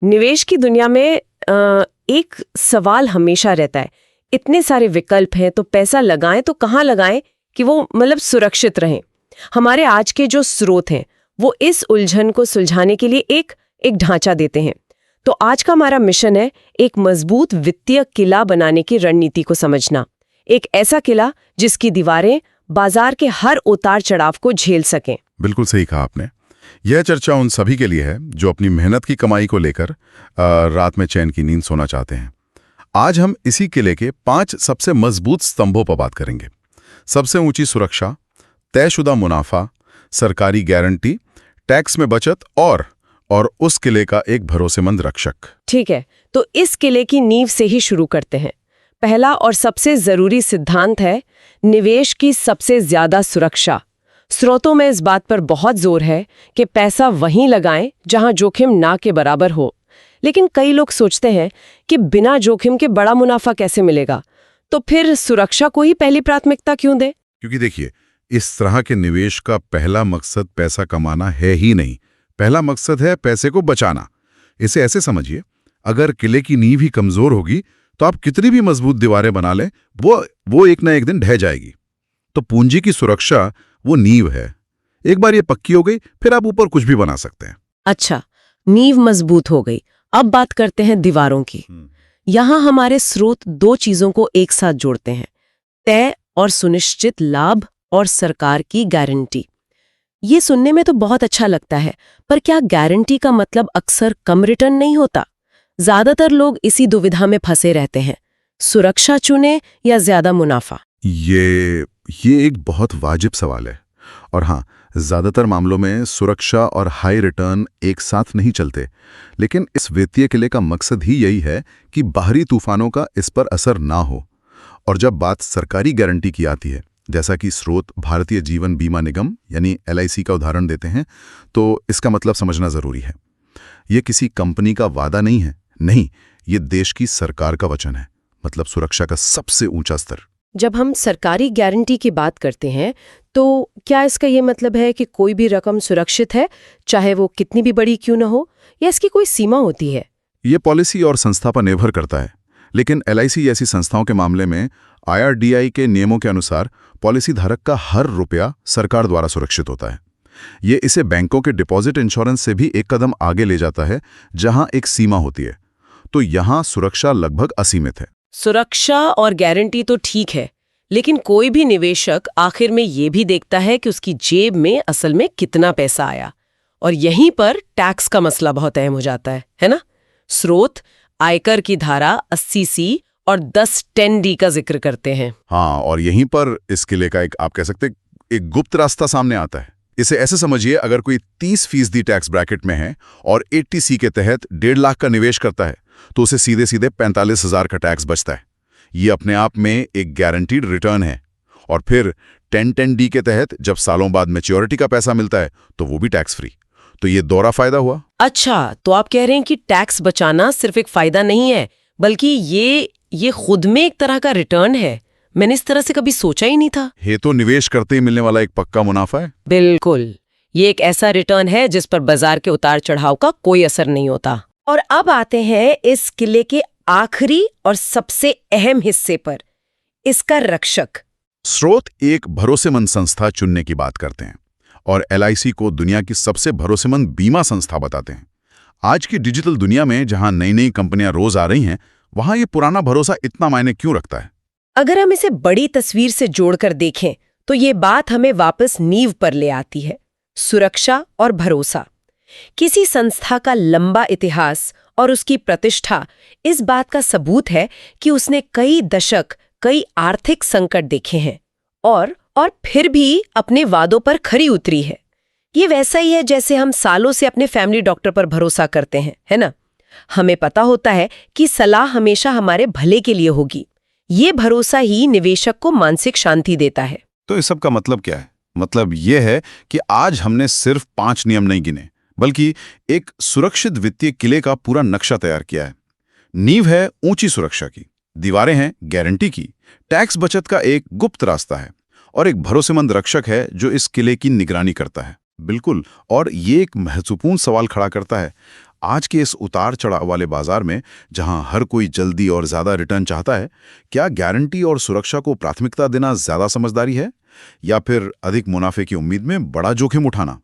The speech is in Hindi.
निवेश की दुनिया में एक सवाल हमेशा रहता है। इतने सारे विकल्प हैं, तो पैसा लगाएं तो कहाँ लगाएं कि वो मतलब सुरक्षित रहें। हमारे आज के जो स्रोत हैं वो इस उलझन को सुलझाने के लिए एक ढांचा देते हैं। तो आज का हमारा मिशन है एक मजबूत वित्तीय किला बनाने की रणनीति को समझना। एक ऐसा किला जिसकी दीवारें बाजार के हर उतार चढ़ाव को झेल सकें। बिल्कुल सही कहा आपने। यह चर्चा उन सभी के लिए है जो अपनी मेहनत की कमाई को लेकर रात में चैन की नींद सोना चाहते हैं। आज हम इसी किले के 5 सबसे मजबूत स्तंभों पर बात करेंगे। सबसे ऊंची सुरक्षा, तयशुदा मुनाफा, सरकारी गारंटी, टैक्स में बचत और उस किले का एक भरोसेमंद रक्षक। ठीक है, तो इस किले की नींव से ही शुरू करते हैं। पहला और सबसे जरूरी सिद्धांत है निवेश की सबसे ज्यादा सुरक्षा। स्रोतों में इस बात पर बहुत जोर है कि पैसा वहीं लगाएं जहां जोखिम ना के बराबर हो। लेकिन कई लोग सोचते हैं कि बिना जोखिम के बड़ा मुनाफा कैसे मिलेगा, तो फिर सुरक्षा को ही पहली प्राथमिकता क्यों दें? क्योंकि देखिए, इस तरह के निवेश का पहला मकसद पैसा कमाना है ही नहीं। पहला मकसद है पैसे को बचाना। इसे ऐसे समझिए, अगर किले की नींव ही कमजोर होगी तो आप कितनी भी मजबूत दीवारें बना लें, वो एक ना एक दिन ढह जाएगी। तो पूंजी की सुरक्षा वो नींव है। एक बार ये पक्की हो गई, फिर आप ऊपर कुछ भी बना सकते हैं। अच्छा, नींव मजबूत हो गई। अब बात करते हैं दीवारों की। यहाँ हमारे स्रोत 2 चीजों को एक साथ जोड़ते हैं, तय और सुनिश्चित लाभ और सरकार की गारंटी। ये सुनने में तो बहुत अच्छा लगता है, पर क्या गारंटी का मतलब अक्सर कम रिटर्न नहीं होता? ज्यादातर लोग इसी दुविधा में फंसे रहते हैं, सुरक्षा चुने या ज्यादा मुनाफा। ये एक बहुत वाजिब सवाल है। और हाँ, ज्यादातर मामलों में सुरक्षा और हाई रिटर्न एक साथ नहीं चलते। लेकिन इस वित्तीय किले का मकसद ही यही है कि बाहरी तूफानों का इस पर असर ना हो। और जब बात सरकारी गारंटी की आती है, जैसा कि स्रोत भारतीय जीवन बीमा निगम यानी LIC का उदाहरण देते हैं, तो इसका मतलब समझना जरूरी है। ये किसी कंपनी का वादा नहीं है, नहीं, ये देश की सरकार का वचन है। मतलब सुरक्षा का सबसे ऊंचा स्तर। जब हम सरकारी गारंटी की बात करते हैं, तो क्या इसका ये मतलब है कि कोई भी रकम सुरक्षित है, चाहे वो कितनी भी बड़ी क्यों न हो, या इसकी कोई सीमा होती है? ये पॉलिसी और संस्था पर निर्भर करता है। लेकिन LIC जैसी संस्थाओं के मामले में IRDAI के नियमों के अनुसार पॉलिसी धारक का हर रुपया सरकार द्वारा सुरक्षित होता है। ये इसे बैंकों के डिपॉजिट इंश्योरेंस से भी एक कदम आगे ले जाता है, जहां एक सीमा होती है। तो यहां सुरक्षा लगभग असीमित है। सुरक्षा और गारंटी तो ठीक है, लेकिन कोई भी निवेशक आखिर में ये भी देखता है कि उसकी जेब में असल में कितना पैसा आया। और यहीं पर टैक्स का मसला बहुत अहम हो जाता है ना? स्रोत आयकर की धारा 80C और 10(10)D का जिक्र करते हैं। हाँ, और यहीं पर इस किले का एक, आप कह सकते, एक गुप्त रास्ता सामने आता है। इसे ऐसे समझिए, अगर कोई 30% टैक्स ब्रैकेट में है और 80C के तहत 1.5 लाख का निवेश करता है, तो उसे सीधे सीधे 45,000 का टैक्स बचता है। ये अपने आप में एक गारंटीड रिटर्न है। और फिर 10(10)D के तहत जब सालों बाद मैच्योरिटी का पैसा मिलता है, तो वो भी टैक्स फ्री। तो ये दोहरा फायदा हुआ। अच्छा, तो आप कह रहे हैं कि टैक्स बचाना सिर्फ एक फायदा नहीं है, बल्कि ये खुद में एक तरह का रिटर्न है। मैंने इस तरह से कभी सोचा ही नहीं था। ये तो निवेश करते ही मिलने वाला एक पक्का मुनाफा है। बिल्कुल, ये एक ऐसा रिटर्न है जिस पर बाजार के उतार चढ़ाव का कोई असर नहीं होता। और अब आते हैं इस किले के आखिरी और सबसे अहम हिस्से पर, इसका रक्षक। स्रोत एक भरोसेमंद संस्था चुनने की बात करते हैं और LIC को दुनिया की सबसे भरोसेमंद बीमा संस्था बताते हैं। आज की डिजिटल दुनिया में जहां नई नई कंपनियां रोज आ रही हैं, वहां ये पुराना भरोसा इतना मायने क्यों रखता है? अगर हम इसे बड़ी तस्वीर से जोड़कर देखें, तो ये बात हमें वापस नींव पर ले आती है, सुरक्षा और भरोसा। किसी संस्था का लंबा इतिहास और उसकी प्रतिष्ठा इस बात का सबूत है कि उसने कई दशक, कई आर्थिक संकट देखे हैं और फिर भी अपने वादों पर खरी उतरी है। ये वैसा ही है जैसे हम सालों से अपने फैमिली डॉक्टर पर भरोसा करते हैं, है ना? हमें पता होता है कि सलाह हमेशा हमारे भले के लिए होगी। ये भरोसा ही निवेशक को मानसिक शांति देता है। तो इस सब का मतलब क्या है? मतलब ये है कि आज हमने सिर्फ 5 नियम नहीं गिने, बल्कि एक सुरक्षित वित्तीय किले का पूरा नक्शा तैयार किया है। नींव है ऊंची सुरक्षा की, दीवारें हैं गारंटी की, टैक्स बचत का एक गुप्त रास्ता है और एक भरोसेमंद रक्षक है जो इस किले की निगरानी करता है। बिल्कुल, और ये एक महत्वपूर्ण सवाल खड़ा करता है, आज के इस उतार चढ़ाव वाले बाजार में, जहां हर कोई जल्दी और ज्यादा रिटर्न चाहता है, क्या गारंटी और सुरक्षा को प्राथमिकता देना ज्यादा समझदारी है, या फिर अधिक मुनाफे की उम्मीद में बड़ा जोखिम उठाना?